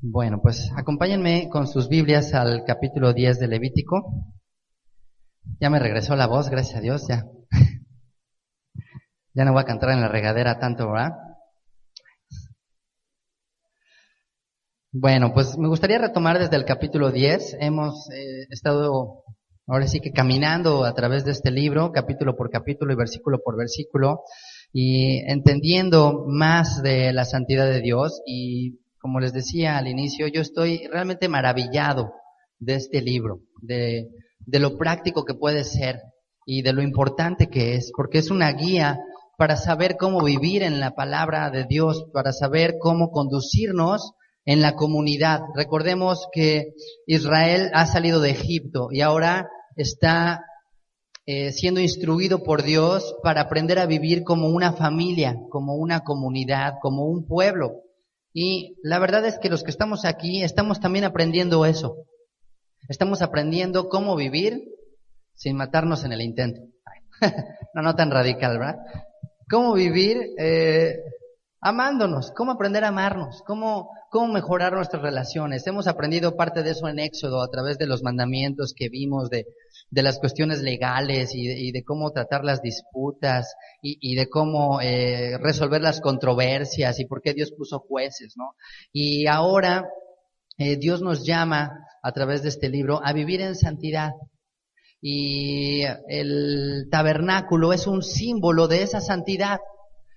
Bueno, pues acompáñenme con sus Biblias al capítulo 10 de Levítico. Ya me regresó la voz, gracias a Dios, ya. Ya no voy a cantar en la regadera tanto, ¿verdad? Bueno, pues me gustaría retomar desde el capítulo 10. Hemos estado, ahora sí que caminando a través de este libro, capítulo por capítulo y versículo por versículo, y entendiendo más de la santidad de Dios. Y como les decía al inicio, yo estoy realmente maravillado de este libro, de lo práctico que puede ser y de lo importante que es, porque es una guía para saber cómo vivir en la palabra de Dios, para saber cómo conducirnos en la comunidad. Recordemos que Israel ha salido de Egipto y ahora está siendo instruido por Dios para aprender a vivir como una familia, como una comunidad, como un pueblo. Y la verdad es que los que estamos aquí estamos también aprendiendo eso. Estamos aprendiendo cómo vivir sin matarnos en el intento. No tan radical, ¿verdad? Cómo vivir amándonos, cómo aprender a amarnos, cómo mejorar nuestras relaciones. Hemos aprendido parte de eso en Éxodo a través de los mandamientos que vimos, de las cuestiones legales y de cómo tratar las disputas y de cómo resolver las controversias y por qué Dios puso jueces, ¿no? Y ahora Dios nos llama a través de este libro a vivir en santidad. Y el tabernáculo es un símbolo de esa santidad.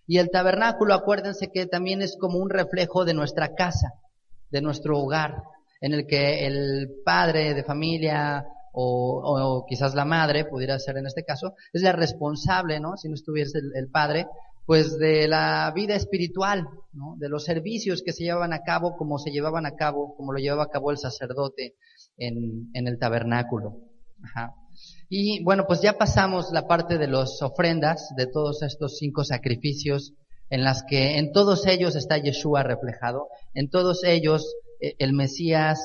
Y el tabernáculo, acuérdense que también es como un reflejo de nuestra casa, de nuestro hogar, en el que el padre de familia o quizás la madre, pudiera ser en este caso, es la responsable, ¿no? Si no estuviese el padre, pues de la vida espiritual, ¿no? De los servicios que se llevaban a cabo, como se llevaban a cabo, como lo llevaba a cabo el sacerdote en el tabernáculo. Ajá. Y bueno, pues ya pasamos la parte de las ofrendas, de todos estos 5 sacrificios, en las que en todos ellos está Yeshua reflejado, en todos ellos el Mesías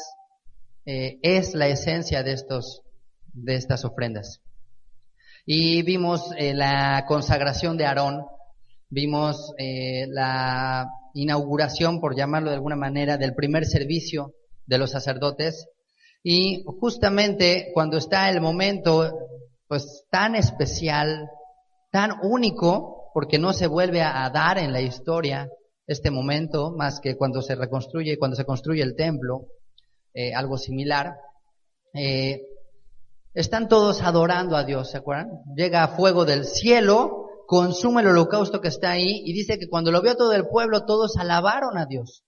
es la esencia de estas ofrendas. Y vimos la consagración de Aarón, vimos la inauguración, por llamarlo de alguna manera, del primer servicio de los sacerdotes. Y justamente cuando está el momento, pues tan especial, tan único, porque no se vuelve a dar en la historia este momento, más que cuando se reconstruye, cuando se construye el templo, algo similar, están todos adorando a Dios, ¿se acuerdan? Llega fuego del cielo, consume el holocausto que está ahí, y dice que cuando lo vio todo el pueblo, todos alabaron a Dios.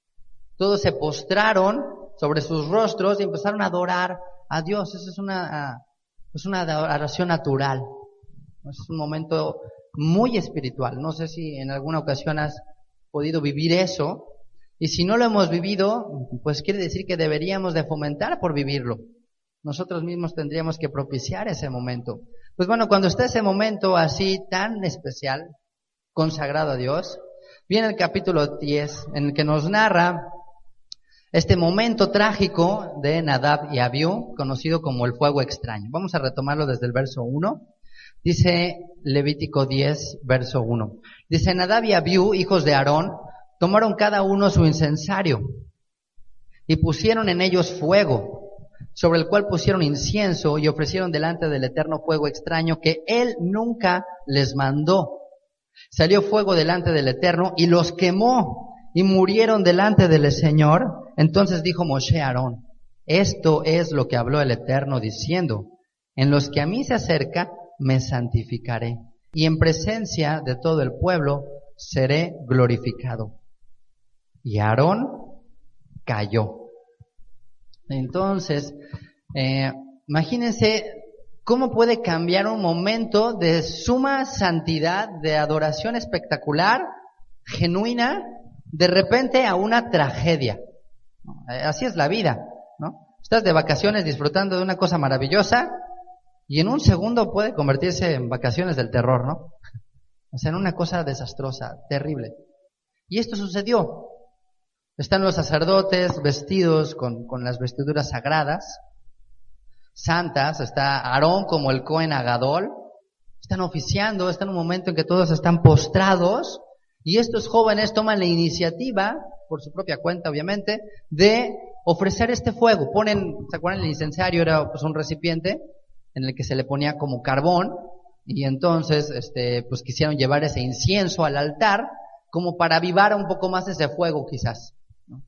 Todos se postraron sobre sus rostros y empezaron a adorar a Dios. Eso es una adoración natural. Es un momento muy espiritual. No sé si en alguna ocasión has podido vivir eso. Y si no lo hemos vivido, pues quiere decir que deberíamos de fomentar por vivirlo. Nosotros mismos tendríamos que propiciar ese momento. Pues bueno, cuando está ese momento así tan especial, consagrado a Dios, viene el capítulo 10, en el que nos narra este momento trágico de Nadab y Abiú, conocido como el fuego extraño. Vamos a retomarlo desde el verso 1. Dice Levítico 10, verso 1. Dice: Nadab y Abiú, hijos de Aarón, tomaron cada uno su incensario y pusieron en ellos fuego, sobre el cual pusieron incienso y ofrecieron delante del eterno fuego extraño que él nunca les mandó. Salió fuego delante del Eterno y los quemó y murieron delante del Señor. Entonces dijo Moshe a Aarón: esto es lo que habló el Eterno diciendo: en los que a mí se acerca me santificaré, y en presencia de todo el pueblo seré glorificado. Y Aarón cayó. Entonces, imagínense cómo puede cambiar un momento de suma santidad, de adoración espectacular, genuina, de repente a una tragedia. Así es la vida, ¿no? Estás de vacaciones disfrutando de una cosa maravillosa y en un segundo puede convertirse en vacaciones del terror, ¿no? O sea, en una cosa desastrosa, terrible. Y esto sucedió. Están los sacerdotes vestidos con las vestiduras sagradas, santas. Está Aarón como el Cohen Agadol. Están oficiando, está en un momento en que todos están postrados. Y estos jóvenes toman la iniciativa por su propia cuenta, obviamente, de ofrecer este fuego. ¿Se acuerdan? El incensario era pues un recipiente en el que se le ponía como carbón, y entonces, pues quisieron llevar ese incienso al altar, como para avivar un poco más ese fuego, quizás, ¿no?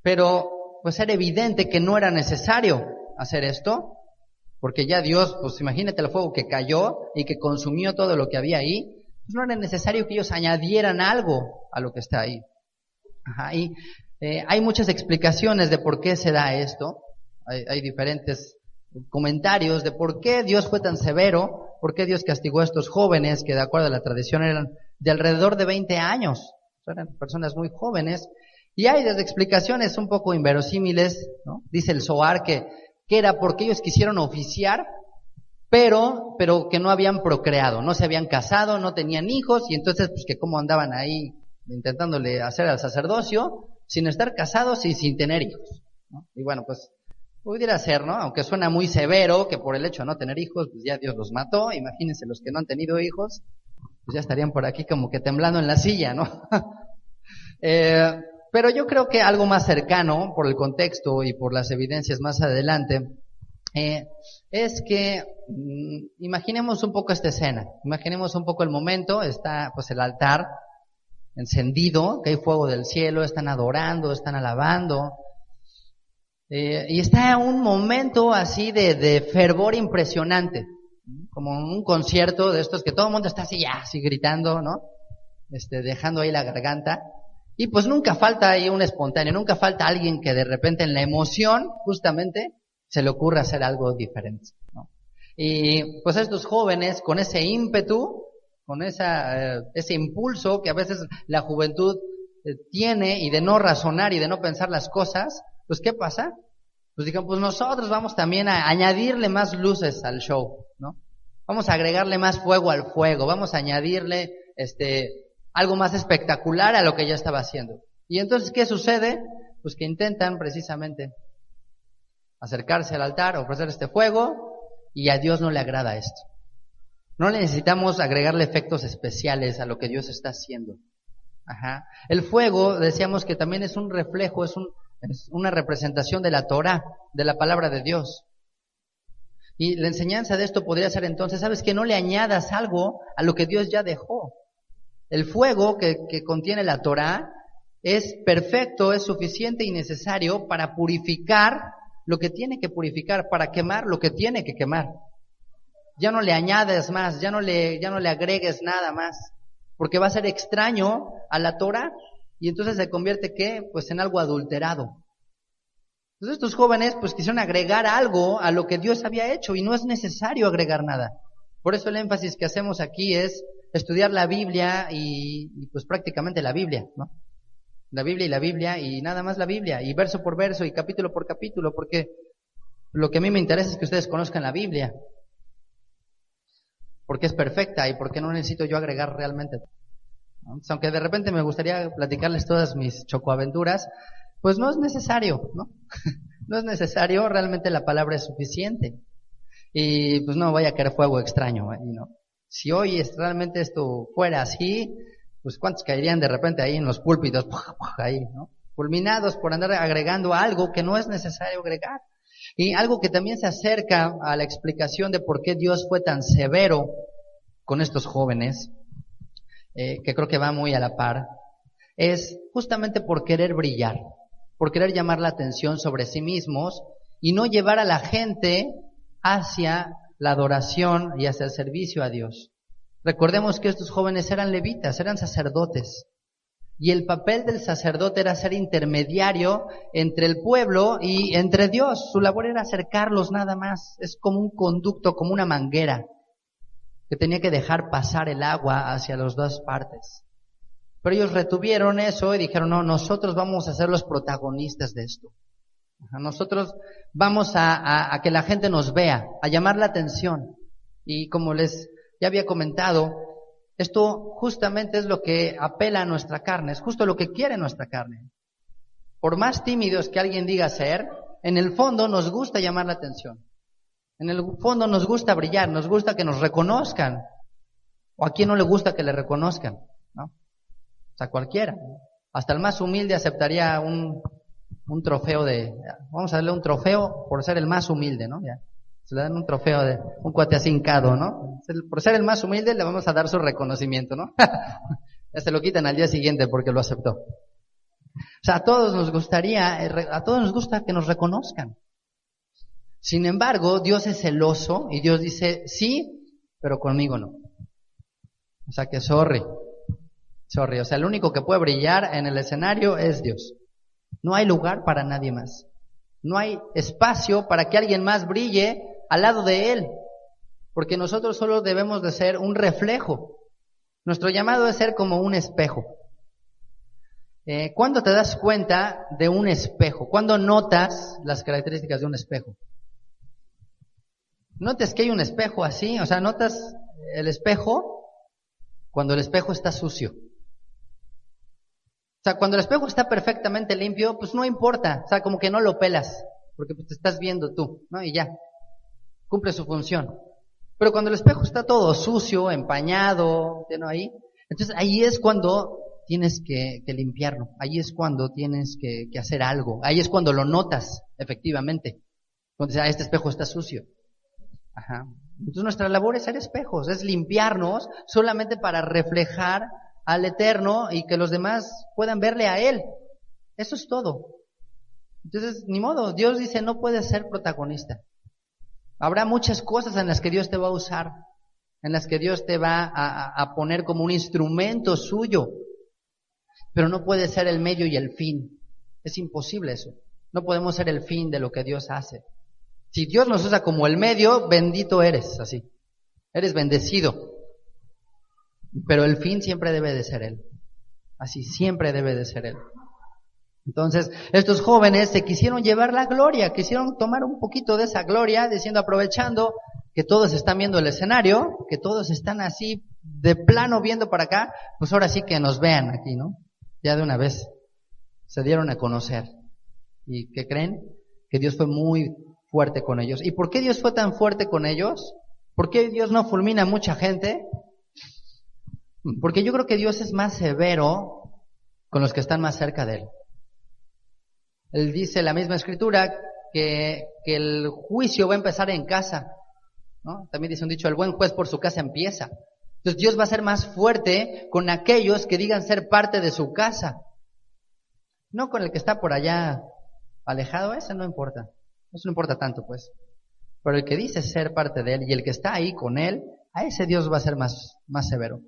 Pero, pues era evidente que no era necesario hacer esto, porque ya Dios, pues imagínate el fuego que cayó y que consumió todo lo que había ahí, pues no era necesario que ellos añadieran algo a lo que está ahí. Ajá, y hay muchas explicaciones de por qué se da esto. Hay diferentes comentarios de por qué Dios fue tan severo, por qué Dios castigó a estos jóvenes que de acuerdo a la tradición eran de alrededor de 20 años, eran personas muy jóvenes, y hay desde explicaciones un poco inverosímiles, ¿no? Dice el Zohar que era porque ellos quisieron oficiar, pero que no habían procreado, no se habían casado, no tenían hijos, y entonces pues que cómo andaban ahí intentándole hacer al sacerdocio sin estar casados y sin tener hijos, ¿no? Y bueno, pues pudiera ser, ¿no? Aunque suena muy severo que por el hecho de no tener hijos, pues ya Dios los mató. Imagínense los que no han tenido hijos, pues ya estarían por aquí como que temblando en la silla, ¿no? Pero yo creo que algo más cercano, por el contexto y por las evidencias más adelante, es que imaginemos un poco esta escena, imaginemos un poco el momento, está pues el altar encendido, que hay fuego del cielo, están adorando, están alabando, y está un momento así de fervor impresionante, como un concierto de estos que todo el mundo está así ya, así gritando, ¿no? Dejando ahí la garganta. Y pues nunca falta ahí un espontáneo, nunca falta alguien que de repente en la emoción, justamente, se le ocurra hacer algo diferente, ¿no? Y pues estos jóvenes, con ese ímpetu, con ese impulso que a veces la juventud tiene, y de no razonar y de no pensar las cosas, pues ¿qué pasa? Pues digan, pues nosotros vamos también a añadirle más luces al show, ¿no? Vamos a agregarle más fuego al fuego, vamos a añadirle algo más espectacular a lo que ya estaba haciendo. Y entonces, ¿qué sucede? Pues que intentan precisamente acercarse al altar, ofrecer este fuego, y a Dios no le agrada esto. No necesitamos agregarle efectos especiales a lo que Dios está haciendo. Ajá. El fuego, decíamos que también es un reflejo, es una representación de la Torah, de la palabra de Dios. Y la enseñanza de esto podría ser entonces, ¿sabes qué? No le añadas algo a lo que Dios ya dejó. El fuego que contiene la Torah es perfecto, es suficiente y necesario para purificar lo que tiene que purificar, para quemar lo que tiene que quemar. Ya no le añades más, ya no le agregues nada más, porque va a ser extraño a la Torah y entonces se convierte, ¿qué? Pues en algo adulterado. Entonces estos jóvenes pues quisieron agregar algo a lo que Dios había hecho y no es necesario agregar nada. Por eso el énfasis que hacemos aquí es estudiar la Biblia y pues prácticamente la Biblia, ¿no? La Biblia y nada más la Biblia, y verso por verso y capítulo por capítulo, porque lo que a mí me interesa es que ustedes conozcan la Biblia, porque es perfecta y porque no necesito yo agregar realmente, ¿no? Entonces, aunque de repente me gustaría platicarles todas mis chocoaventuras, pues no es necesario, ¿no? No es necesario, realmente la palabra es suficiente. Y pues no vaya a caer fuego extraño, ¿no? Si hoy realmente esto fuera así, pues cuántos caerían de repente ahí en los púlpitos, ahí, ¿no? Fulminados por andar agregando algo que no es necesario agregar. Y algo que también se acerca a la explicación de por qué Dios fue tan severo con estos jóvenes, que creo que va muy a la par, es justamente por querer brillar, por querer llamar la atención sobre sí mismos y no llevar a la gente hacia la adoración y hacia el servicio a Dios. Recordemos que estos jóvenes eran levitas, eran sacerdotes, y el papel del sacerdote era ser intermediario entre el pueblo y entre Dios. Su labor era acercarlos nada más, es como un conducto, como una manguera, que tenía que dejar pasar el agua hacia las dos partes. Pero ellos retuvieron eso y dijeron, no, nosotros vamos a ser los protagonistas de esto. Nosotros vamos a que la gente nos vea, a llamar la atención. Y como les ya había comentado, esto justamente es lo que apela a nuestra carne, es justo lo que quiere nuestra carne. Por más tímidos que alguien diga ser, en el fondo nos gusta llamar la atención. En el fondo nos gusta brillar, nos gusta que nos reconozcan. ¿O a quién no le gusta que le reconozcan? ¿No? O sea, cualquiera, ¿no? Hasta el más humilde aceptaría un trofeo vamos a darle un trofeo por ser el más humilde, ¿no? Ya. Se le dan un trofeo de un cuate así hincado, ¿no? Por ser el más humilde le vamos a dar su reconocimiento, ¿no? Ya se lo quitan al día siguiente porque lo aceptó. O sea, a todos nos gusta que nos reconozcan. Sin embargo, Dios es celoso y Dios dice, sí, pero conmigo no. O sea que sorry. O sea, el único que puede brillar en el escenario es Dios. No hay lugar para nadie más. No hay espacio para que alguien más brille al lado de Él. Porque nosotros solo debemos de ser un reflejo. Nuestro llamado es ser como un espejo. ¿Cuándo te das cuenta de un espejo? ¿Cuándo notas las características de un espejo? Notas que hay un espejo así, o sea, notas el espejo cuando el espejo está sucio. O sea, cuando el espejo está perfectamente limpio, pues no importa, o sea, como que no lo pelas, porque pues te estás viendo tú, ¿no? Y ya, cumple su función. Pero cuando el espejo está todo sucio, empañado, ¿no? Entonces ahí es cuando tienes que limpiarlo, ahí es cuando tienes que hacer algo, ahí es cuando lo notas, efectivamente, cuando dices, este espejo está sucio. Ajá. Entonces nuestra labor es ser espejos, es limpiarnos solamente para reflejar al Eterno y que los demás puedan verle a Él. Eso es todo. Entonces, ni modo, Dios dice, no puedes ser protagonista. Habrá muchas cosas en las que Dios te va a usar, en las que Dios te va a poner como un instrumento suyo, pero no puede ser el medio y el fin. Es imposible eso. No podemos ser el fin de lo que Dios hace. Si Dios nos usa como el medio, bendito eres, así. Eres bendecido. Pero el fin siempre debe de ser Él. Así, siempre debe de ser Él. Entonces, estos jóvenes se quisieron llevar la gloria, quisieron tomar un poquito de esa gloria, diciendo, aprovechando que todos están viendo el escenario, que todos están así de plano viendo para acá, pues ahora sí que nos vean aquí, ¿no? Ya de una vez se dieron a conocer. ¿Y qué creen? Que Dios fue muy fuerte con ellos. ¿Y por qué Dios fue tan fuerte con ellos? ¿Por qué Dios no fulmina a mucha gente? Porque yo creo que Dios es más severo con los que están más cerca de Él. Él dice en la misma escritura que el juicio va a empezar en casa, ¿no? También dice un dicho, el buen juez por su casa empieza. Entonces Dios va a ser más fuerte con aquellos que digan ser parte de su casa. No con el que está por allá alejado, ese no importa. Eso no importa tanto, pues. Pero el que dice ser parte de Él y el que está ahí con Él, a ese Dios va a ser más severo.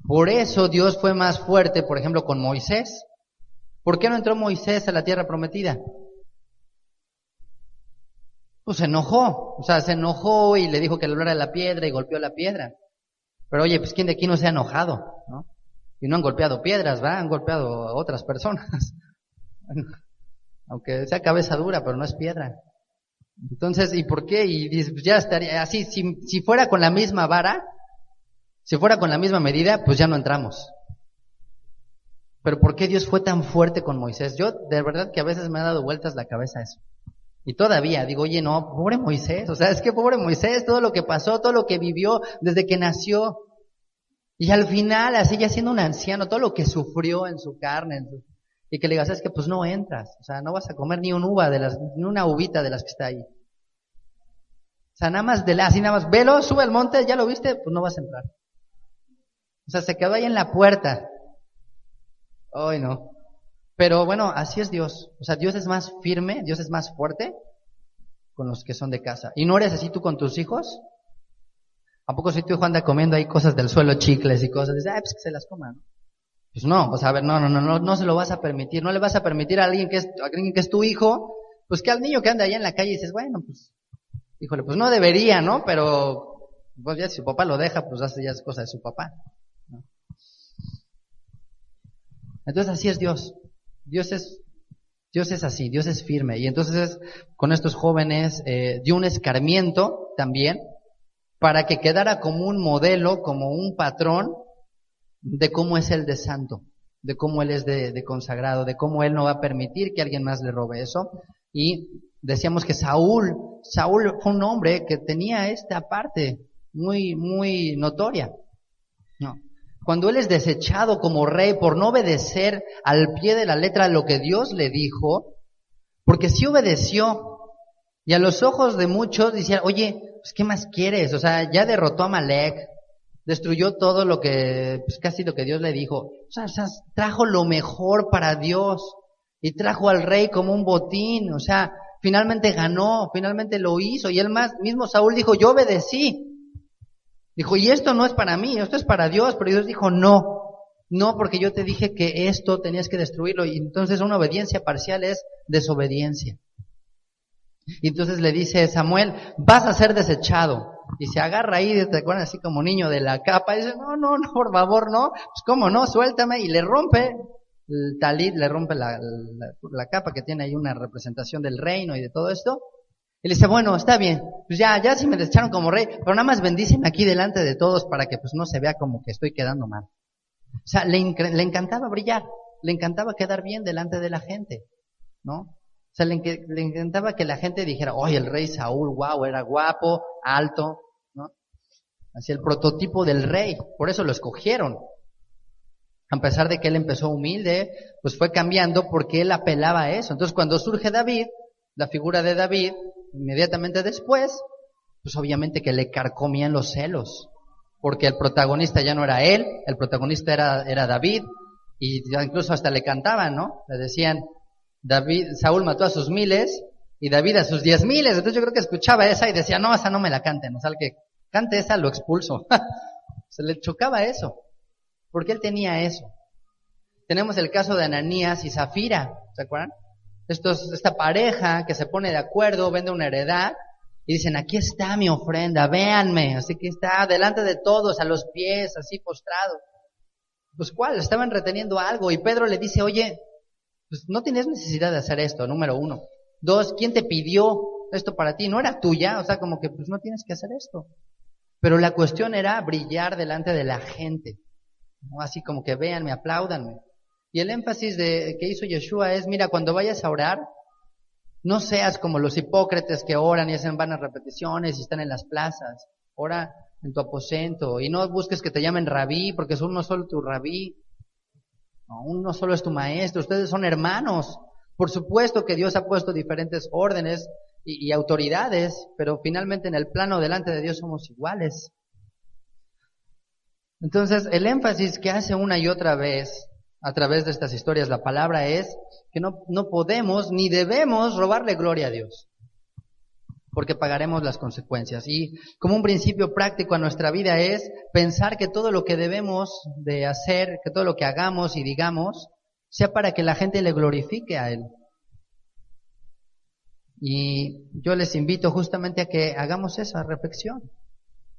Por eso Dios fue más fuerte, por ejemplo, con Moisés. ¿Por qué no entró Moisés a la tierra prometida? Pues se enojó. O sea, se enojó y le dijo que le hablara de la piedra y golpeó la piedra. Pero oye, pues ¿quién de aquí no se ha enojado? ¿No? Y no han golpeado piedras, ¿va? Han golpeado a otras personas. Aunque sea cabeza dura, pero no es piedra. Entonces, ¿y por qué? Y ya estaría así, si fuera con la misma vara, si fuera con la misma medida, pues ya no entramos. Pero ¿por qué Dios fue tan fuerte con Moisés? Yo de verdad que a veces me ha dado vueltas la cabeza eso. Y todavía digo, oye, no, pobre Moisés, o sea, es que pobre Moisés, todo lo que pasó, todo lo que vivió desde que nació. Y al final, así ya siendo un anciano, todo lo que sufrió en su carne, y que le digas, es que pues no entras, o sea, no vas a comer ni ni una uvita de las que está ahí. O sea, así nada más, velo, sube al monte, ya lo viste, pues no vas a entrar. O sea, se quedó ahí en la puerta. Ay, no. Pero bueno, así es Dios. O sea, Dios es más firme, Dios es más fuerte con los que son de casa. ¿Y no eres así tú con tus hijos? ¿A poco si tu hijo anda comiendo ahí cosas del suelo, chicles y cosas? Dice, pues que se las coman. Pues no, o sea, a ver, no se lo vas a permitir. No le vas a permitir a alguien que es tu hijo, pues que al niño que anda allá en la calle dices, bueno, pues, híjole, pues no debería, ¿no? Pero, pues ya si su papá lo deja, pues ya es cosa de su papá, ¿no? Entonces así es Dios. Dios es así, Dios es firme. Y entonces con estos jóvenes dio un escarmiento también para que quedara como un modelo, como un patrón de cómo es Él de santo, de cómo Él es de consagrado, de cómo Él no va a permitir que alguien más le robe eso. Y decíamos que Saúl fue un hombre que tenía esta parte muy, muy notoria, ¿no? cuando él es desechado como rey por no obedecer al pie de la letra lo que Dios le dijo, porque sí obedeció, y a los ojos de muchos decían, oye, pues ¿qué más quieres? O sea, ya derrotó a Amalek, destruyó todo lo que, pues casi lo que Dios le dijo. O sea, trajo lo mejor para Dios y trajo al rey como un botín. O sea, finalmente ganó, finalmente lo hizo. Y él mismo Saúl dijo, yo obedecí. Dijo, y esto no es para mí, esto es para Dios. Pero Dios dijo, no, porque yo te dije que esto tenías que destruirlo. Y entonces una obediencia parcial es desobediencia. Y entonces le dice Samuel, vas a ser desechado. Y se agarra ahí, te acuerdas, así como niño de la capa, y dice, no, por favor, no, pues cómo no, suéltame, y le rompe el talit, le rompe la capa que tiene ahí una representación del reino y de todo esto, y le dice, bueno, está bien, pues ya si me desecharon como rey, pero nada más bendíceme aquí delante de todos para que pues no se vea como que estoy quedando mal. O sea, le encantaba brillar, le encantaba quedar bien delante de la gente, ¿no? O sea, le encantaba que la gente dijera, oye, el rey Saúl, wow, era guapo, alto, ¿no? Así el prototipo del rey, por eso lo escogieron. A pesar de que él empezó humilde, pues fue cambiando porque él apelaba a eso. Entonces cuando surge David, la figura de David, inmediatamente después, pues obviamente que le carcomían los celos, porque el protagonista ya no era él, el protagonista era David, y incluso hasta le cantaban, ¿no? Le decían, Saúl mató a sus 1000 y David a sus 10,000. Entonces yo creo que escuchaba esa y decía, no, esa no me la canten, o sea, el que cante esa lo expulso. Se le chocaba eso, porque él tenía eso. Tenemos el caso de Ananías y Zafira, ¿se acuerdan? Esta pareja que se pone de acuerdo, vende una heredad y dicen, aquí está mi ofrenda, véanme, así que está delante de todos, a los pies, así postrado. Pues ¿cuál? Estaban reteniendo algo y Pedro le dice, oye, pues no tienes necesidad de hacer esto, número 1. 2, ¿quién te pidió esto para ti? No era tuya, o sea, como que pues no tienes que hacer esto. Pero la cuestión era brillar delante de la gente, ¿no? Así como que véanme, apláudanme. Y el énfasis que hizo Yeshua es, mira, cuando vayas a orar, no seas como los hipócritas que oran y hacen vanas repeticiones y están en las plazas. Ora en tu aposento y no busques que te llamen rabí, porque es uno solo tu rabí. No, uno solo es tu maestro, ustedes son hermanos. Por supuesto que Dios ha puesto diferentes órdenes y autoridades, pero finalmente en el plano delante de Dios somos iguales. Entonces, el énfasis que hace una y otra vez a través de estas historias la palabra es que no podemos ni debemos robarle gloria a Dios, porque pagaremos las consecuencias. Y como un principio práctico a nuestra vida es pensar que todo lo que debemos de hacer, que todo lo que hagamos y digamos, sea para que la gente le glorifique a Él. Y yo les invito justamente a que hagamos esa reflexión,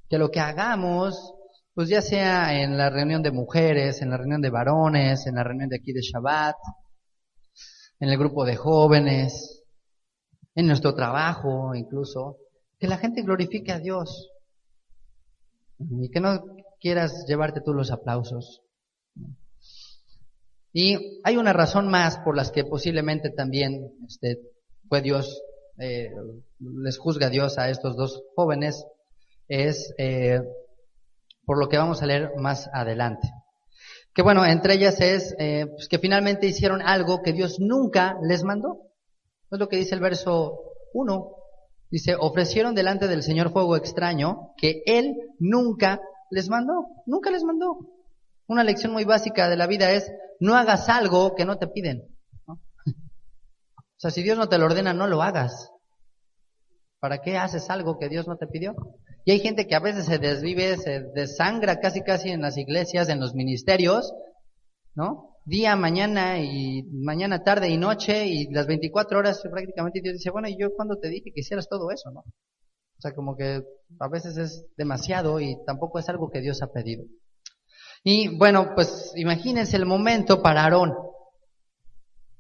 que lo que hagamos, pues ya sea en la reunión de mujeres, en la reunión de varones, en la reunión de aquí de Shabbat, en el grupo de jóvenes, en nuestro trabajo incluso, que la gente glorifique a Dios y que no quieras llevarte tú los aplausos. Y hay una razón más por las que posiblemente también fue Dios, les juzga Dios a estos dos jóvenes, es por lo que vamos a leer más adelante. Que bueno, entre ellas es pues que finalmente hicieron algo que Dios nunca les mandó. Es lo que dice el verso 1. Dice, ofrecieron delante del Señor fuego extraño que Él nunca les mandó. Nunca les mandó. Una lección muy básica de la vida es, no hagas algo que no te piden, ¿no? O sea, si Dios no te lo ordena, no lo hagas. ¿Para qué haces algo que Dios no te pidió? Y hay gente que a veces se desvive, se desangra casi en las iglesias, en los ministerios, ¿no? Día, mañana y mañana, tarde y noche y las 24 horas prácticamente Dios dice, bueno, ¿y yo cuándo te dije que hicieras todo eso, no? O sea, como que a veces es demasiado y tampoco es algo que Dios ha pedido. Y bueno, pues imagínense el momento para Aarón.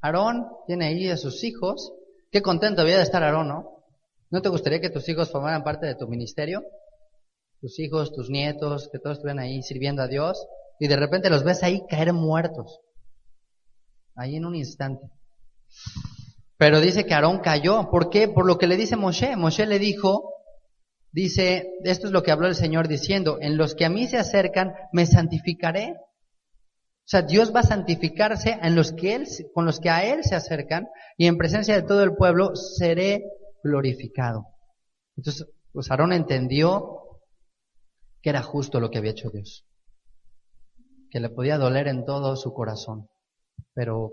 Aarón tiene ahí a sus hijos. Qué contento había de estar Aarón, ¿no? ¿No te gustaría que tus hijos formaran parte de tu ministerio? Tus hijos, tus nietos, que todos estuvieran ahí sirviendo a Dios y de repente los ves ahí caer muertos. Ahí en un instante. Pero dice que Aarón cayó. ¿Por qué? Por lo que le dice Moshe. Moshe le dijo, Dice, esto es lo que habló el Señor diciendo, en los que a mí se acercan, me santificaré. O sea, Dios va a santificarse en los que con los que a Él se acercan, y en presencia de todo el pueblo seré glorificado. Entonces, pues Aarón entendió que era justo lo que había hecho Dios, que le podía doler en todo su corazón, pero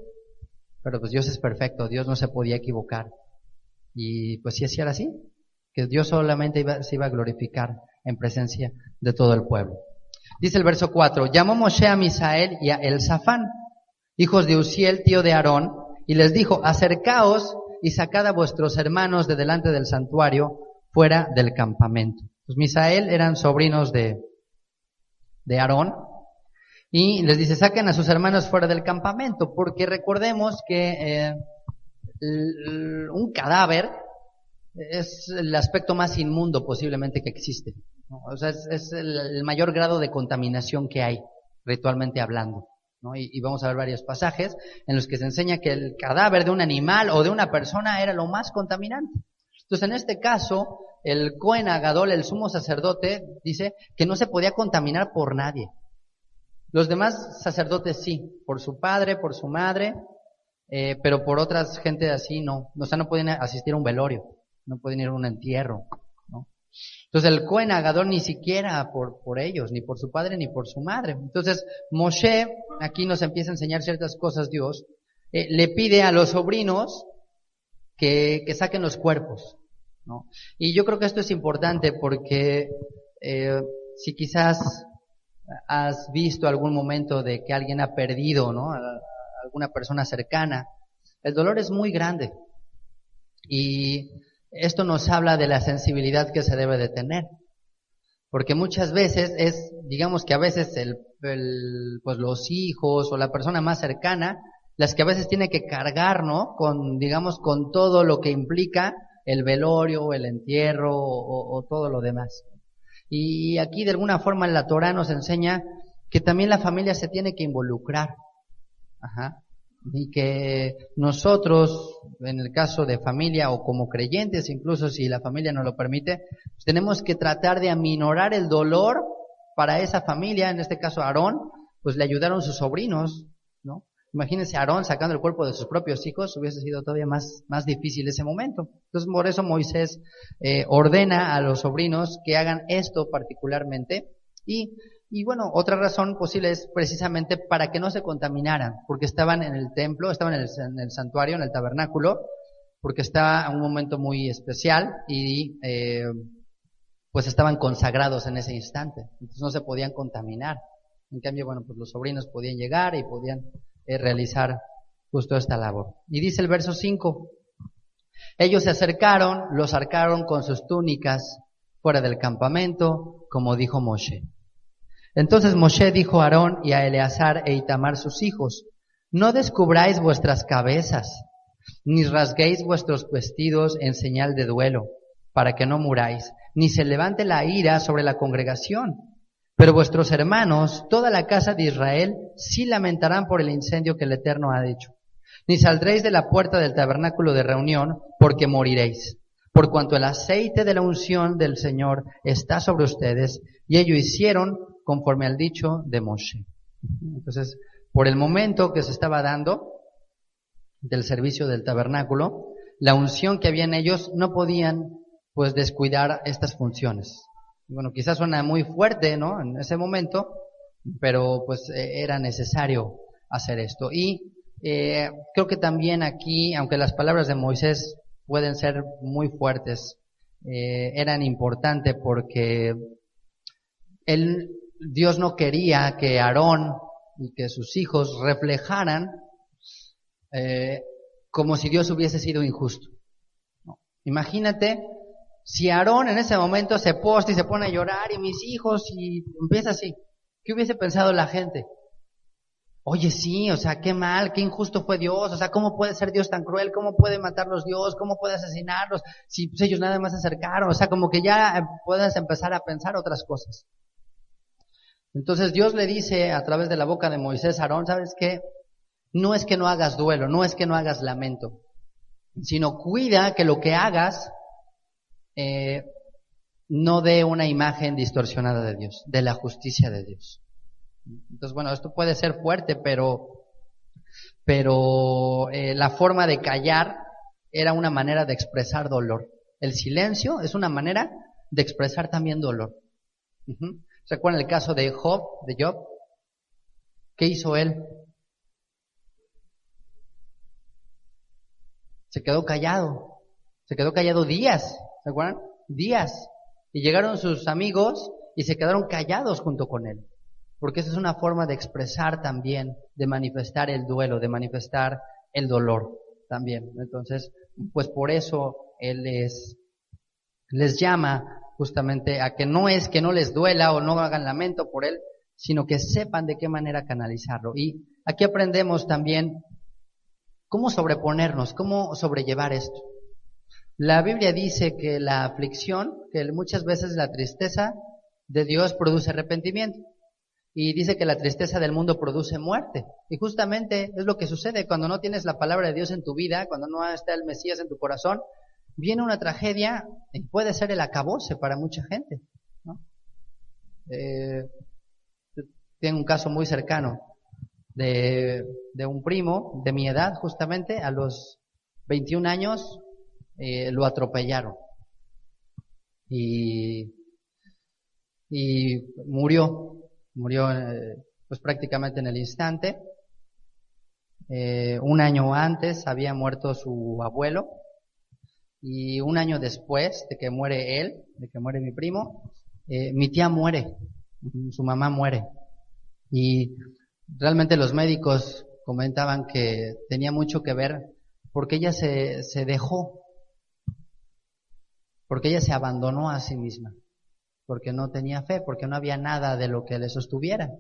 pues Dios es perfecto, Dios no se podía equivocar, y pues si así era así, que Dios solamente se iba a glorificar en presencia de todo el pueblo. Dice el verso 4, llamó Moshe a Misael y a Elzafán, hijos de Uziel, tío de Aarón, y les dijo, acercaos y sacad a vuestros hermanos de delante del santuario fuera del campamento. Pues Misael eran sobrinos de Aarón, y les dice, saquen a sus hermanos fuera del campamento, porque recordemos que un cadáver es el aspecto más inmundo posiblemente que existe, ¿no? O sea, es el mayor grado de contaminación que hay, ritualmente hablando, ¿no? Y vamos a ver varios pasajes en los que se enseña que el cadáver de un animal o de una persona era lo más contaminante. Entonces, en este caso, el Cohen Agadol, el sumo sacerdote, dice que no se podía contaminar por nadie. Los demás sacerdotes sí, por su padre, por su madre, pero por otras gente así no. O sea, no podían asistir a un velorio, no podían ir a un entierro, ¿no? Entonces el Cohen Agadol ni siquiera por ellos, ni por su padre, ni por su madre. Entonces Moshe, aquí nos empieza a enseñar ciertas cosas Dios, le pide a los sobrinos que saquen los cuerpos, ¿no? Y yo creo que esto es importante porque si quizás has visto algún momento de que alguien ha perdido, ¿no?, a alguna persona cercana, el dolor es muy grande. Y esto nos habla de la sensibilidad que se debe de tener. Porque muchas veces digamos que a veces pues los hijos o la persona más cercana, las que a veces tiene que cargar, ¿no?, digamos, con todo lo que implica el velorio, el entierro o todo lo demás. Y aquí de alguna forma la Torah nos enseña que también la familia se tiene que involucrar. Ajá. Y que nosotros, en el caso de familia o como creyentes, incluso si la familia nos lo permite, pues tenemos que tratar de aminorar el dolor para esa familia. En este caso Aarón, pues le ayudaron sus sobrinos, ¿no? Imagínense Aarón sacando el cuerpo de sus propios hijos, hubiese sido todavía más difícil ese momento. Entonces por eso Moisés ordena a los sobrinos que hagan esto particularmente. Y bueno, otra razón posible es precisamente para que no se contaminaran, porque estaban en el templo, estaban en el santuario, en el tabernáculo, porque estaba en un momento muy especial y pues estaban consagrados en ese instante, entonces no se podían contaminar. En cambio, bueno, pues los sobrinos podían llegar y podían realizar justo esta labor. Y dice el verso 5, ellos se acercaron, los sacaron con sus túnicas fuera del campamento, como dijo Moshe. Entonces Moshe dijo a Aarón y a Eleazar e Itamar sus hijos, no descubráis vuestras cabezas, ni rasguéis vuestros vestidos en señal de duelo, para que no muráis, ni se levante la ira sobre la congregación. Pero vuestros hermanos, toda la casa de Israel, sí lamentarán por el incendio que el Eterno ha hecho. Ni saldréis de la puerta del tabernáculo de reunión, porque moriréis. Por cuanto el aceite de la unción del Señor está sobre ustedes, y ellos hicieron conforme al dicho de Moshe. Entonces, por el momento que se estaba dando del servicio del tabernáculo, la unción que había en ellos no podían pues descuidar estas funciones. Bueno, quizás suena muy fuerte, ¿no?, en ese momento, pero pues era necesario hacer esto. Y creo que también aquí, aunque las palabras de Moisés pueden ser muy fuertes, eran importantes porque Dios no quería que Aarón y que sus hijos reflejaran como si Dios hubiese sido injusto, ¿no? Imagínate si Aarón en ese momento se posta y se pone a llorar y mis hijos y empieza así, ¿qué hubiese pensado la gente? Oye, sí, o sea, qué mal, qué injusto fue Dios, o sea, ¿cómo puede ser Dios tan cruel? ¿Cómo puede matarlos Dios? ¿Cómo puede asesinarlos? Si pues, ellos nada más se acercaron, o sea, como que ya puedes empezar a pensar otras cosas. Entonces Dios le dice a través de la boca de Moisés a Aarón, ¿sabes qué? No es que no hagas duelo, no es que no hagas lamento, sino cuida que lo que hagas no dé una imagen distorsionada de Dios, de la justicia de Dios. Entonces, bueno, esto puede ser fuerte, pero la forma de callar era una manera de expresar dolor. El silencio es una manera de expresar también dolor. ¿Se acuerdan el caso de Job? ¿Qué hizo él? Se quedó callado días, ¿se acuerdan? Días. Y llegaron sus amigos y se quedaron callados junto con él. Porque esa es una forma de expresar también, de manifestar el duelo, de manifestar el dolor también. Entonces, pues por eso él les llama justamente a que no es que no les duela o no hagan lamento por él, sino que sepan de qué manera canalizarlo. Y aquí aprendemos también cómo sobreponernos, cómo sobrellevar esto. La Biblia dice que la aflicción, que muchas veces la tristeza de Dios produce arrepentimiento. Y dice que la tristeza del mundo produce muerte. Y justamente es lo que sucede cuando no tienes la palabra de Dios en tu vida, cuando no está el Mesías en tu corazón, viene una tragedia y puede ser el acabose para mucha gente, ¿no? Tengo un caso muy cercano de un primo de mi edad, justamente, a los 21 años lo atropellaron y murió pues prácticamente en el instante. Un año antes había muerto su abuelo y un año después de que muere él, de que muere mi primo, mi tía muere, su mamá muere. Y realmente los médicos comentaban que tenía mucho que ver porque ella se dejó, porque ella se abandonó a sí misma, porque no tenía fe, porque no había nada de lo que le sostuviera.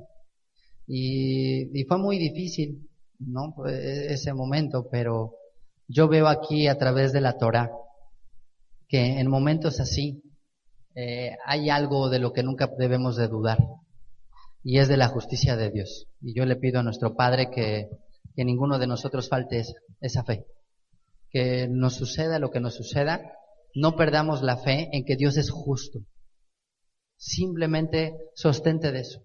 Y fue muy difícil, ¿no? Ese momento, pero yo veo aquí a través de la Torá que en momentos así hay algo de lo que nunca debemos de dudar, y es de la justicia de Dios. Y yo le pido a nuestro Padre que ninguno de nosotros falte esa fe, que nos suceda lo que nos suceda, no perdamos la fe en que Dios es justo. Simplemente sostente de eso,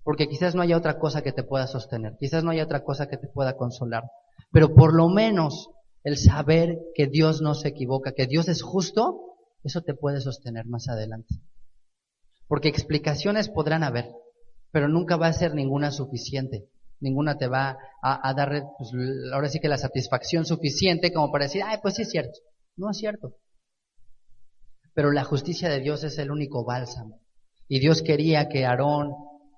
porque quizás no haya otra cosa que te pueda sostener, quizás no haya otra cosa que te pueda consolar, pero por lo menos el saber que Dios no se equivoca, que Dios es justo, eso te puede sostener más adelante. Porque explicaciones podrán haber, pero nunca va a ser ninguna suficiente, ninguna te va a dar, pues, ahora sí que la satisfacción suficiente como para decir, ay, pues sí es cierto. No es cierto. Pero la justicia de Dios es el único bálsamo. Y Dios quería que Aarón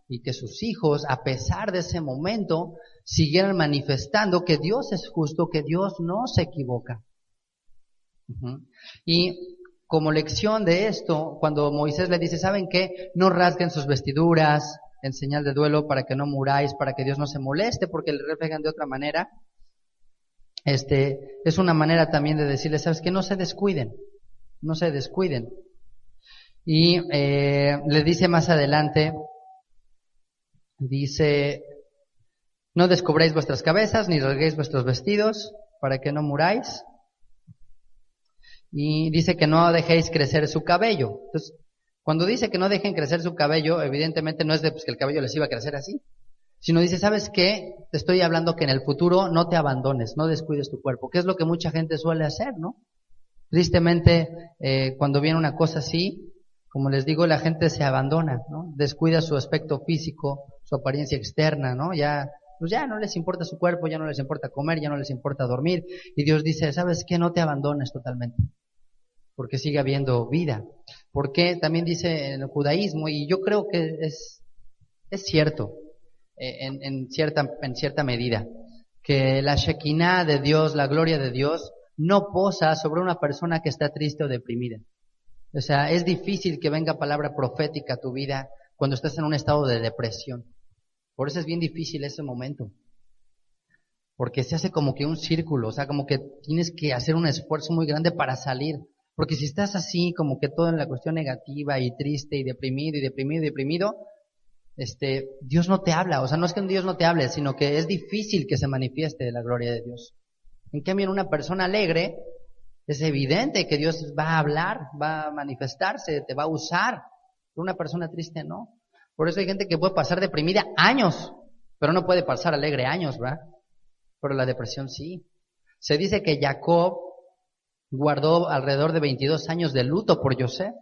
y que sus hijos, a pesar de ese momento, siguieran manifestando que Dios es justo, que Dios no se equivoca. Y como lección de esto, cuando Moisés le dice, ¿saben qué? No rasguen sus vestiduras en señal de duelo para que no muráis, para que Dios no se moleste, porque le reflejan de otra manera. Es una manera también de decirles, ¿sabes qué? No se descuiden. No se descuiden. Y le dice más adelante, dice, no descubráis vuestras cabezas, ni rasguéis vuestros vestidos, para que no muráis. Y dice que no dejéis crecer su cabello. Entonces, cuando dice que no dejen crecer su cabello, evidentemente no es de pues, que el cabello les iba a crecer así, sino dice, ¿sabes qué? Te estoy hablando que en el futuro no te abandones, no descuides tu cuerpo, que es lo que mucha gente suele hacer, ¿no? Tristemente, cuando viene una cosa así, como les digo, la gente se abandona, ¿no? Descuida su aspecto físico, su apariencia externa, ¿no? Pues ya no les importa su cuerpo, ya no les importa comer, ya no les importa dormir. Y Dios dice, ¿sabes qué? No te abandones totalmente, porque sigue habiendo vida. Porque también dice en el judaísmo, y yo creo que es cierto, en cierta medida, que la Shekinah de Dios, la gloria de Dios, no posa sobre una persona que está triste o deprimida. O sea, es difícil que venga palabra profética a tu vida cuando estás en un estado de depresión. Por eso es bien difícil ese momento. Porque se hace como que un círculo, o sea, como que tienes que hacer un esfuerzo muy grande para salir. Porque si estás así, como que todo en la cuestión negativa y triste y deprimido, Dios no te habla. O sea, no es que Dios no te hable, sino que es difícil que se manifieste la gloria de Dios. En cambio, en una persona alegre, Es evidente que Dios va a hablar, va a manifestarse, te va a usar. Una persona triste no. Por eso hay gente que puede pasar deprimida años, pero no puede pasar alegre años, ¿verdad? Pero la depresión sí. Se dice que Jacob guardó alrededor de 22 años de luto por José.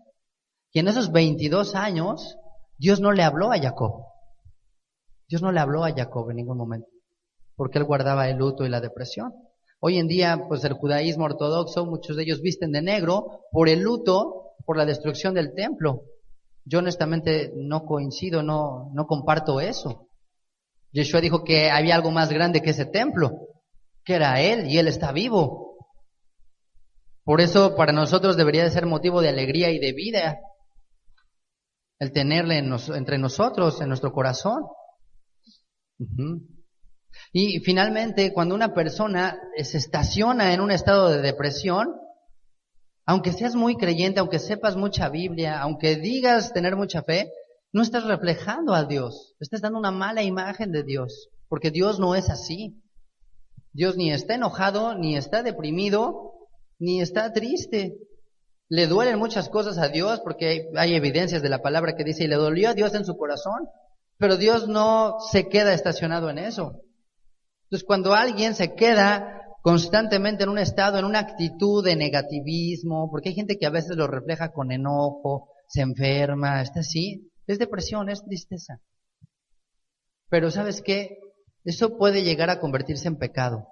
Y en esos 22 años, Dios no le habló a Jacob. Dios no le habló a Jacob en ningún momento, porque él guardaba el luto y la depresión. Hoy en día, pues el judaísmo ortodoxo, muchos de ellos visten de negro por el luto, por la destrucción del templo. Yo honestamente no coincido, no comparto eso. Yeshua dijo que había algo más grande que ese templo, que era Él, y Él está vivo. Por eso para nosotros debería de ser motivo de alegría y de vida el tenerle entre nosotros, en nuestro corazón. Y finalmente, cuando una persona se estaciona en un estado de depresión, aunque seas muy creyente, aunque sepas mucha Biblia, aunque digas tener mucha fe, no estás reflejando a Dios, estás dando una mala imagen de Dios, porque Dios no es así. Dios ni está enojado, ni está deprimido, ni está triste. Le duelen muchas cosas a Dios, porque hay evidencias de la palabra que dice, y le dolió a Dios en su corazón, pero Dios no se queda estacionado en eso. Entonces, cuando alguien se queda constantemente en un estado, en una actitud de negativismo, porque hay gente que a veces lo refleja con enojo, se enferma, está así, es depresión, es tristeza. Pero ¿sabes qué? Eso puede llegar a convertirse en pecado.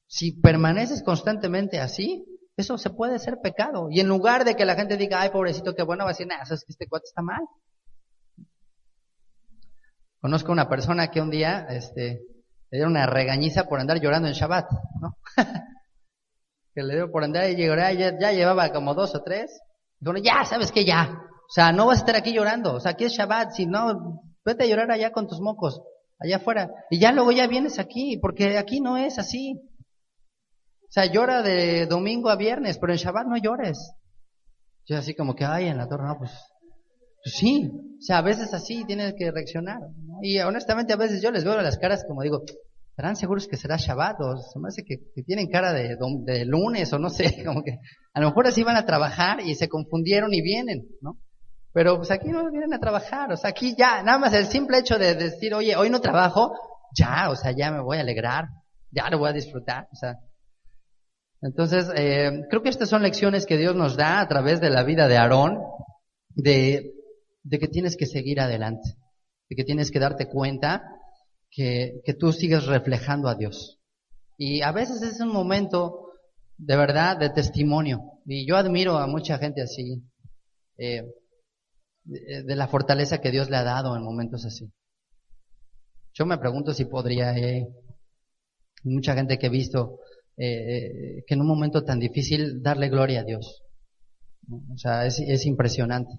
Si permaneces constantemente así, eso se puede ser pecado. Y en lugar de que la gente diga, ay, pobrecito, qué bueno, va a decir, nah, es que este cuate está mal. Conozco una persona que un día, le dieron una regañiza por andar llorando en Shabbat, ¿no? Que le dio por andar y llorar, ya llevaba como 2 o 3. Dijo, ya, ¿sabes qué? Ya. O sea, no vas a estar aquí llorando. O sea, aquí es Shabbat. Si no, vete a llorar allá con tus mocos, allá afuera. Y ya luego ya vienes aquí, porque aquí no es así. O sea, llora de domingo a viernes, pero en Shabbat no llores. Yo así como que, ay, en la torre, no, pues sí. O sea, a veces así tienes que reaccionar, ¿no? Y honestamente a veces yo les veo las caras como digo, ¿estarán seguros que será Shabbat? O se me hace que tienen cara de lunes o no sé, como que a lo mejor así van a trabajar y se confundieron y vienen, ¿no? Pero pues aquí no vienen a trabajar, o sea, aquí ya, nada más el simple hecho de decir, oye, hoy no trabajo, ya, o sea, ya me voy a alegrar, ya lo voy a disfrutar, o sea. Entonces, creo que estas son lecciones que Dios nos da a través de la vida de Aarón, de que tienes que seguir adelante, de que tienes que darte cuenta que tú sigues reflejando a Dios. Y a veces es un momento de verdad de testimonio. Y yo admiro a mucha gente así, de la fortaleza que Dios le ha dado en momentos así. Yo me pregunto si podría, mucha gente que he visto, que en un momento tan difícil darle gloria a Dios, ¿no? O sea, es impresionante.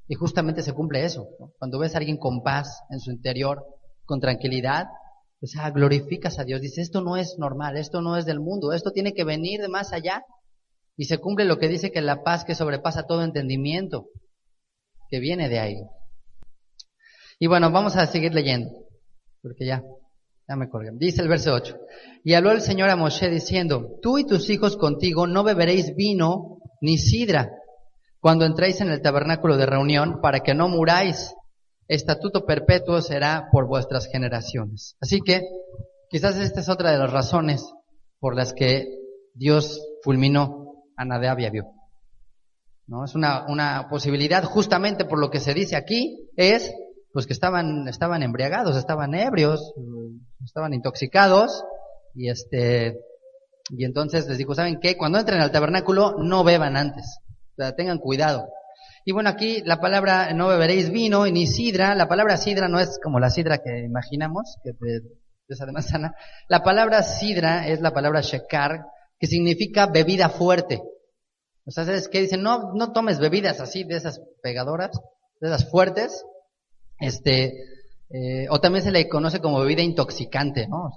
Y justamente se cumple eso, ¿no? Cuando ves a alguien con paz en su interior, con tranquilidad, o sea, glorificas a Dios. Dices, esto no es normal, esto no es del mundo, esto tiene que venir de más allá. Y se cumple lo que dice que la paz que sobrepasa todo entendimiento, que viene de ahí. Y bueno, vamos a seguir leyendo, porque ya me colgué. Dice el verso 8. Y habló el Señor a Moshe diciendo, tú y tus hijos contigo no beberéis vino ni sidra cuando entréis en el tabernáculo de reunión, para que no muráis. Estatuto perpetuo será por vuestras generaciones. Así que quizás esta es otra de las razones por las que Dios fulminó a Nadab y Abiú, ¿no? Es una posibilidad, justamente por lo que se dice aquí, es pues que estaban embriagados, estaban ebrios, estaban intoxicados, y entonces les dijo, ¿saben qué? Cuando entren al tabernáculo no beban antes. O sea, tengan cuidado. Y bueno, aquí la palabra no beberéis vino ni sidra. La palabra sidra no es como la sidra que imaginamos, que de esa de manzana. La palabra sidra es la palabra shekar, que significa bebida fuerte. O sea, ¿sabes qué? Dicen, no tomes bebidas así, de esas pegadoras, de esas fuertes. O también se le conoce como bebida intoxicante, ¿no? O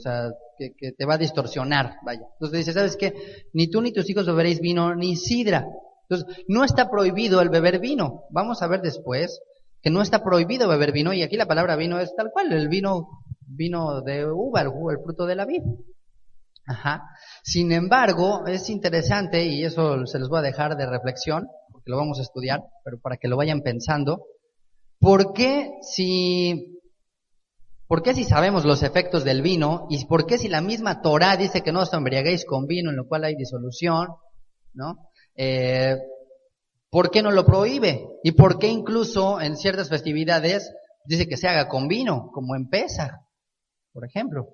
sea, que te va a distorsionar, vaya. Entonces dice, ¿sabes qué? Ni tú ni tus hijos beberéis vino ni sidra. Entonces, no está prohibido el beber vino. Vamos a ver después que no está prohibido beber vino, y aquí la palabra vino es tal cual, el vino de uva, el fruto de la vid. Ajá. Sin embargo, es interesante, y eso se los voy a dejar de reflexión, porque lo vamos a estudiar, pero para que lo vayan pensando, ¿por qué si sabemos los efectos del vino, y por qué si la misma Torá dice que no os embriaguéis con vino, en lo cual hay disolución, ¿no? ¿Por qué no lo prohíbe? ¿Y por qué incluso en ciertas festividades dice que se haga con vino, como en Pesaj, por ejemplo?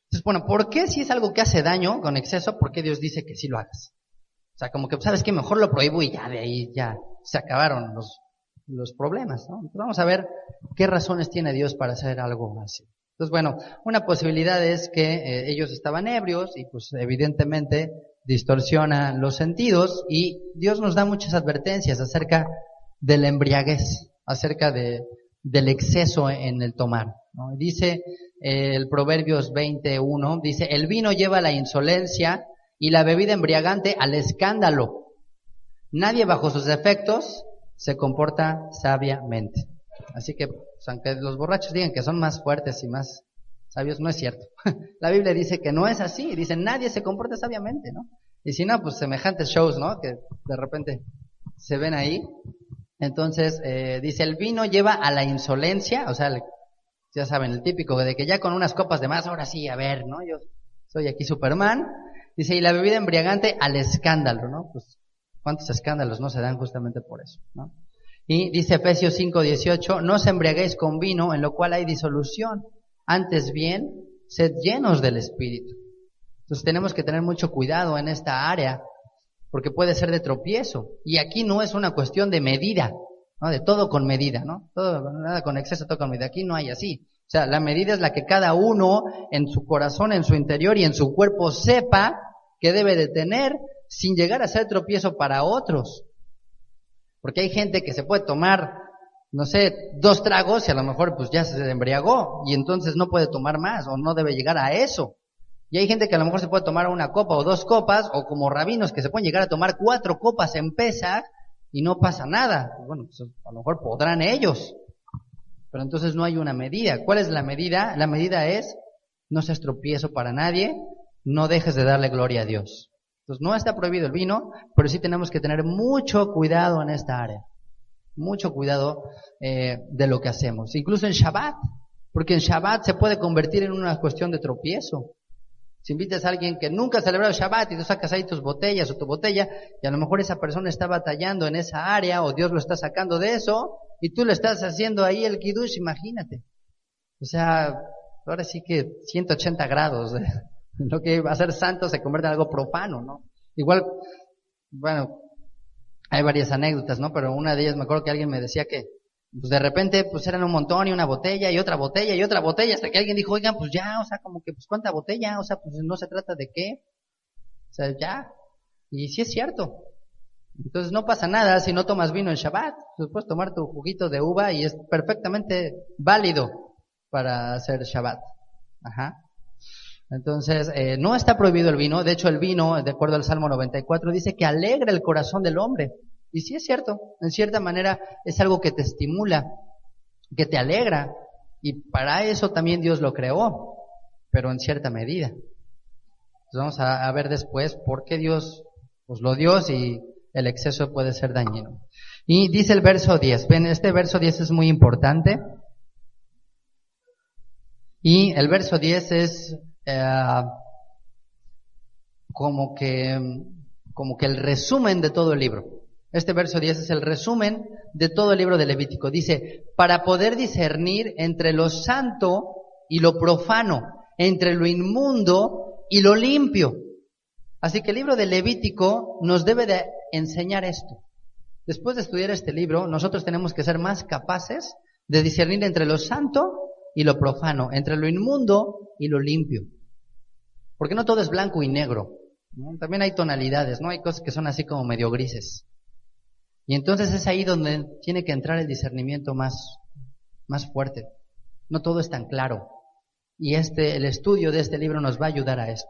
Entonces, bueno, ¿por qué si es algo que hace daño con exceso, por qué Dios dice que sí lo hagas? O sea, como que, ¿sabes qué? Mejor lo prohíbo y ya de ahí ya se acabaron los problemas, ¿no? Entonces vamos a ver qué razones tiene Dios para hacer algo así. Entonces, bueno, una posibilidad es que ellos estaban ebrios y pues evidentemente distorsiona los sentidos, y Dios nos da muchas advertencias acerca de la embriaguez, acerca del exceso en el tomar, ¿no? Dice el Proverbios 21, dice, el vino lleva a la insolencia y la bebida embriagante al escándalo. Nadie bajo sus efectos se comporta sabiamente. Así que, pues, aunque los borrachos digan que son más fuertes y más sabios, no es cierto. La Biblia dice que no es así, dice nadie se comporta sabiamente, ¿no? Y si no, pues semejantes shows, ¿no? Que de repente se ven ahí. Entonces, dice, el vino lleva a la insolencia, o sea, ya saben, el típico de que ya con unas copas de más, ahora sí, a ver, ¿no? Yo soy aquí Superman. Dice, y la bebida embriagante al escándalo, ¿no? Pues, ¿cuántos escándalos no se dan justamente por eso, ¿no? Y dice Efesios 5:18, no os embriaguéis con vino, en lo cual hay disolución, antes bien, sed llenos del Espíritu. Entonces tenemos que tener mucho cuidado en esta área, porque puede ser de tropiezo. Y aquí no es una cuestión de medida, ¿no? De todo con medida, ¿no? Todo, nada con exceso, todo con medida. Aquí no hay así. O sea, la medida es la que cada uno en su corazón, en su interior y en su cuerpo sepa que debe de tener, sin llegar a ser tropiezo para otros. Porque hay gente que se puede tomar, no sé, 2 tragos y a lo mejor pues ya se embriagó y entonces no puede tomar más o no debe llegar a eso. Y hay gente que a lo mejor se puede tomar 1 copa o 2 copas, o como rabinos que se pueden llegar a tomar 4 copas en Pesaj y no pasa nada. Bueno, pues a lo mejor podrán ellos, pero entonces no hay una medida. ¿Cuál es la medida? La medida es, no seas tropiezo para nadie, no dejes de darle gloria a Dios. Entonces no está prohibido el vino, pero sí tenemos que tener mucho cuidado en esta área. Mucho cuidado de lo que hacemos. Incluso en Shabbat, porque en Shabbat se puede convertir en una cuestión de tropiezo. Si invitas a alguien que nunca ha celebrado Shabbat y tú sacas ahí tus botellas o tu botella, y a lo mejor esa persona está batallando en esa área, o Dios lo está sacando de eso, y tú le estás haciendo ahí el kiddush, imagínate. O sea, ahora sí que 180 grados. Lo que va a ser santo se convierte en algo profano, ¿no? Igual, bueno, hay varias anécdotas, ¿no? Pero una de ellas me acuerdo que alguien me decía que, pues de repente, pues eran un montón y una botella y otra botella y otra botella, hasta que alguien dijo, oigan, pues ya, o sea, como que, pues ¿cuánta botella? O sea, pues no se trata de qué. O sea, ya. Y sí es cierto. Entonces no pasa nada si no tomas vino en Shabbat. Pues puedes tomar tu juguito de uva y es perfectamente válido para hacer Shabbat. Ajá. Entonces, no está prohibido el vino. De hecho, el vino, de acuerdo al Salmo 94, dice que alegra el corazón del hombre. Y sí es cierto, en cierta manera es algo que te estimula, que te alegra. Y para eso también Dios lo creó, pero en cierta medida. Entonces vamos a ver después por qué Dios pues lo dio si el exceso puede ser dañino. Y dice el verso 10, ven, este verso 10 es muy importante. Y el verso 10 es como que el resumen de todo el libro. Este verso 10 es el resumen de todo el libro de Levítico. Dice, para poder discernir entre lo santo y lo profano, entre lo inmundo y lo limpio. Así que el libro de Levítico nos debe de enseñar esto. Después de estudiar este libro, nosotros tenemos que ser más capaces de discernir entre lo santo y lo profano, entre lo inmundo y lo limpio. Porque no todo es blanco y negro, ¿no? También hay tonalidades, ¿no? Hay cosas que son así como medio grises. Y entonces es ahí donde tiene que entrar el discernimiento más fuerte. No todo es tan claro. Y el estudio de este libro nos va a ayudar a esto.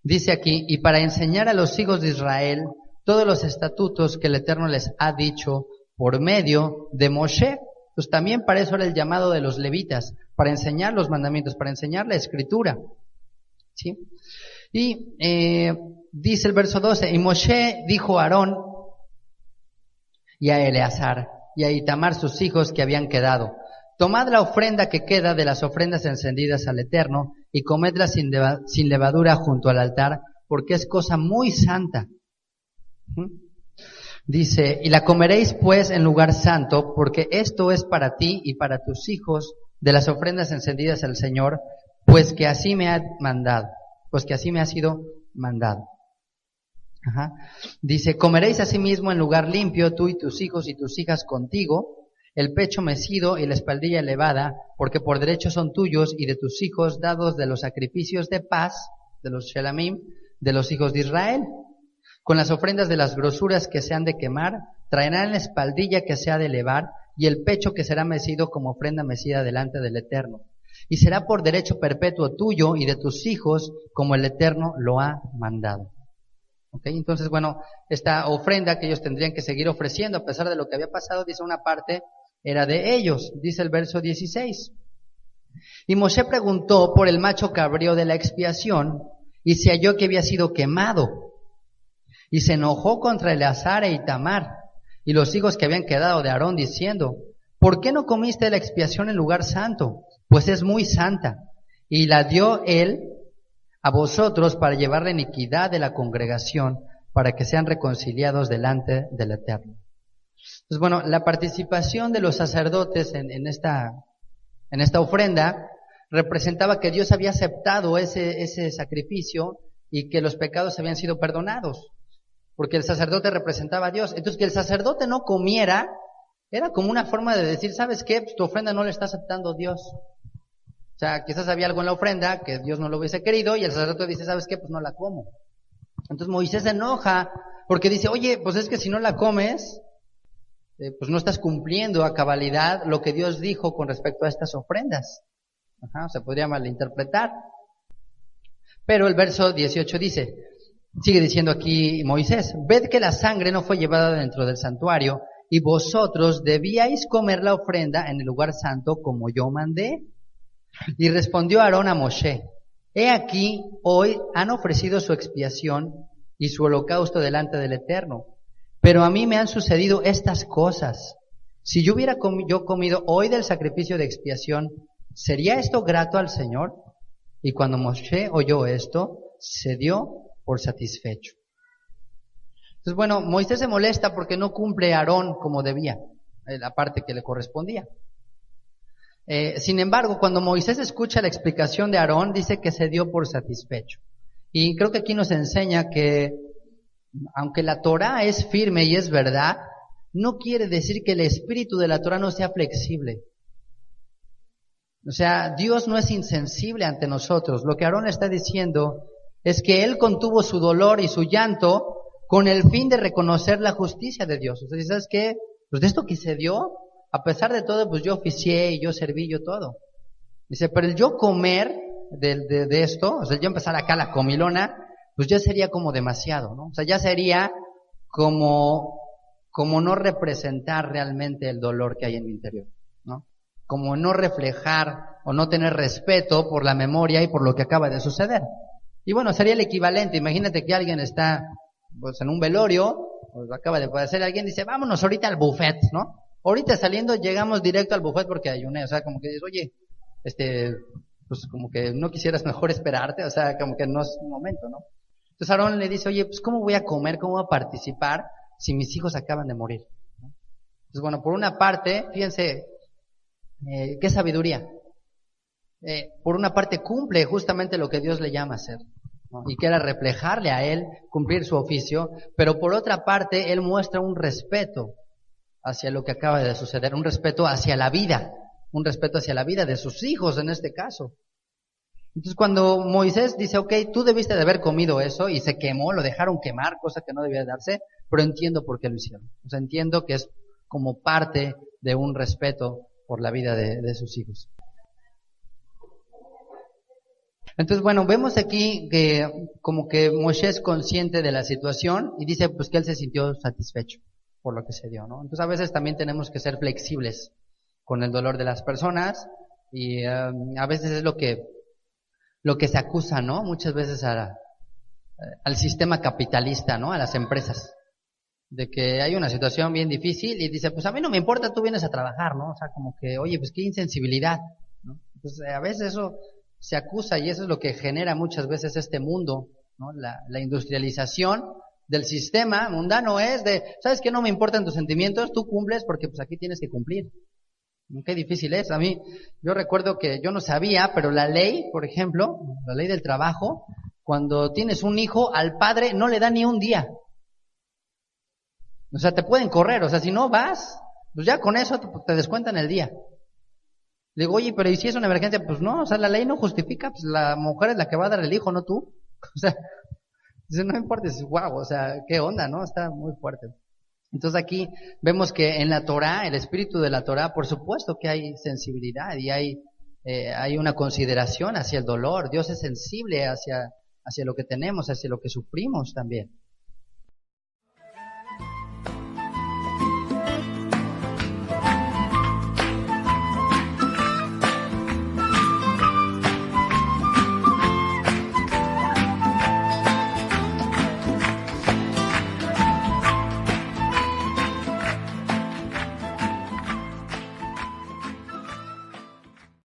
Dice aquí, y para enseñar a los hijos de Israel todos los estatutos que el Eterno les ha dicho por medio de Moshe. Pues también para eso era el llamado de los levitas, para enseñar los mandamientos, para enseñar la escritura. ¿sí? Y dice el verso 12, y Moshe dijo a Aarón y a Eleazar y a Itamar sus hijos que habían quedado, tomad la ofrenda que queda de las ofrendas encendidas al Eterno y comedla sin levadura junto al altar, porque es cosa muy santa. Dice, y la comeréis pues en lugar santo, porque esto es para ti y para tus hijos de las ofrendas encendidas al Señor, pues que así me ha mandado, pues que así me ha sido mandado. Ajá. Dice, comeréis asimismo en lugar limpio, tú y tus hijos y tus hijas contigo, el pecho mecido y la espaldilla elevada, porque por derecho son tuyos y de tus hijos, dados de los sacrificios de paz, de los shelamim, de los hijos de Israel. Con las ofrendas de las grosuras que se han de quemar, traerán la espaldilla que se ha de elevar y el pecho que será mecido como ofrenda mecida delante del Eterno. Y será por derecho perpetuo tuyo y de tus hijos, como el Eterno lo ha mandado. ¿Okay? Entonces, bueno, esta ofrenda que ellos tendrían que seguir ofreciendo a pesar de lo que había pasado, dice una parte, era de ellos, dice el verso 16. Y Moshe preguntó por el macho cabrío de la expiación y se halló que había sido quemado. Y se enojó contra Eleazar e Itamar y los hijos que habían quedado de Aarón diciendo, ¿por qué no comiste la expiación en lugar santo? Pues es muy santa. Y la dio él a vosotros para llevar la iniquidad de la congregación, para que sean reconciliados delante del Eterno. Entonces, bueno, la participación de los sacerdotes en esta ofrenda representaba que Dios había aceptado ese sacrificio y que los pecados habían sido perdonados, porque el sacerdote representaba a Dios. Entonces, que el sacerdote no comiera era como una forma de decir, ¿sabes qué? Pues tu ofrenda no la está aceptando Dios. O sea, quizás había algo en la ofrenda que Dios no lo hubiese querido y el sacerdote dice, ¿sabes qué? Pues no la como. Entonces Moisés se enoja porque dice, oye, pues es que si no la comes, pues no estás cumpliendo a cabalidad lo que Dios dijo con respecto a estas ofrendas. Ajá, se podría malinterpretar. Pero el verso 18 dice, sigue diciendo aquí Moisés, ved que la sangre no fue llevada dentro del santuario y vosotros debíais comer la ofrenda en el lugar santo como yo mandé. Y respondió Aarón a Moshe, he aquí, hoy han ofrecido su expiación y su holocausto delante del Eterno, pero a mí me han sucedido estas cosas. Si yo hubiera comido hoy del sacrificio de expiación, ¿sería esto grato al Señor? Y cuando Moshe oyó esto, se dio por satisfecho. Entonces, bueno, Moisés se molesta porque no cumple Aarón como debía, la parte que le correspondía. Sin embargo, cuando Moisés escucha la explicación de Aarón, dice que se dio por satisfecho. Y creo que aquí nos enseña que, aunque la Torah es firme y es verdad, no quiere decir que el espíritu de la Torah no sea flexible. O sea, Dios no es insensible ante nosotros. Lo que Aarón está diciendo es que él contuvo su dolor y su llanto con el fin de reconocer la justicia de Dios. O sea, ¿sabes qué? Pues de esto que se dio, a pesar de todo, pues yo oficié y yo serví, yo todo. Dice, pero el yo comer de esto, o sea, el yo empezar acá la comilona, pues ya sería como demasiado, ¿no? O sea, ya sería como no representar realmente el dolor que hay en mi interior, ¿no? Como no reflejar o no tener respeto por la memoria y por lo que acaba de suceder. Y bueno, sería el equivalente. Imagínate que alguien está pues en un velorio, pues acaba de fallecer alguien, dice, vámonos ahorita al buffet, ¿no? Ahorita saliendo llegamos directo al buffet porque ayuné, o sea, como que dices, oye, pues como que no quisieras mejor esperarte, o sea, como que no es un momento, ¿no? Entonces Aarón le dice, oye, pues ¿cómo voy a comer, cómo voy a participar si mis hijos acaban de morir? ¿No? Entonces, bueno, por una parte, fíjense, qué sabiduría. Por una parte cumple justamente lo que Dios le llama a hacer, ¿no? Y que era reflejarle a él, cumplir su oficio, pero por otra parte, él muestra un respeto hacia lo que acaba de suceder, un respeto hacia la vida de sus hijos en este caso. Entonces cuando Moisés dice, ok, tú debiste de haber comido eso y se quemó, lo dejaron quemar, cosa que no debía darse, pero entiendo por qué lo hicieron. O sea, entiendo que es como parte de un respeto por la vida de sus hijos. Entonces, bueno, vemos aquí que como que Moshe es consciente de la situación y dice pues que él se sintió satisfecho por lo que se dio, ¿no? Entonces a veces también tenemos que ser flexibles con el dolor de las personas y a veces es lo que lo que se acusa, ¿no? Muchas veces al sistema capitalista, ¿no? A las empresas, de que hay una situación bien difícil y dice, pues a mí no me importa, tú vienes a trabajar, ¿no? O sea, como que, oye, pues qué insensibilidad, ¿no? Entonces, a veces eso se acusa y eso es lo que genera muchas veces este mundo, ¿no? La industrialización del sistema mundano es de, ¿sabes qué? No me importan tus sentimientos, tú cumples porque pues aquí tienes que cumplir. Qué difícil es. A mí, yo recuerdo que yo no sabía, pero la ley, por ejemplo, la ley del trabajo, cuando tienes un hijo, al padre no le da ni un día. O sea, te pueden correr, o sea, si no vas, pues ya con eso te descuentan el día. Le digo, oye, pero ¿y si es una emergencia? Pues no, o sea, la ley no justifica, pues la mujer es la que va a dar el hijo, no tú. O sea, dice, no importa, es wow, o sea, qué onda, ¿no? Está muy fuerte. Entonces aquí vemos que en la Torá, el espíritu de la Torá, por supuesto que hay sensibilidad y hay una consideración hacia el dolor. Dios es sensible hacia lo que tenemos, hacia lo que sufrimos también.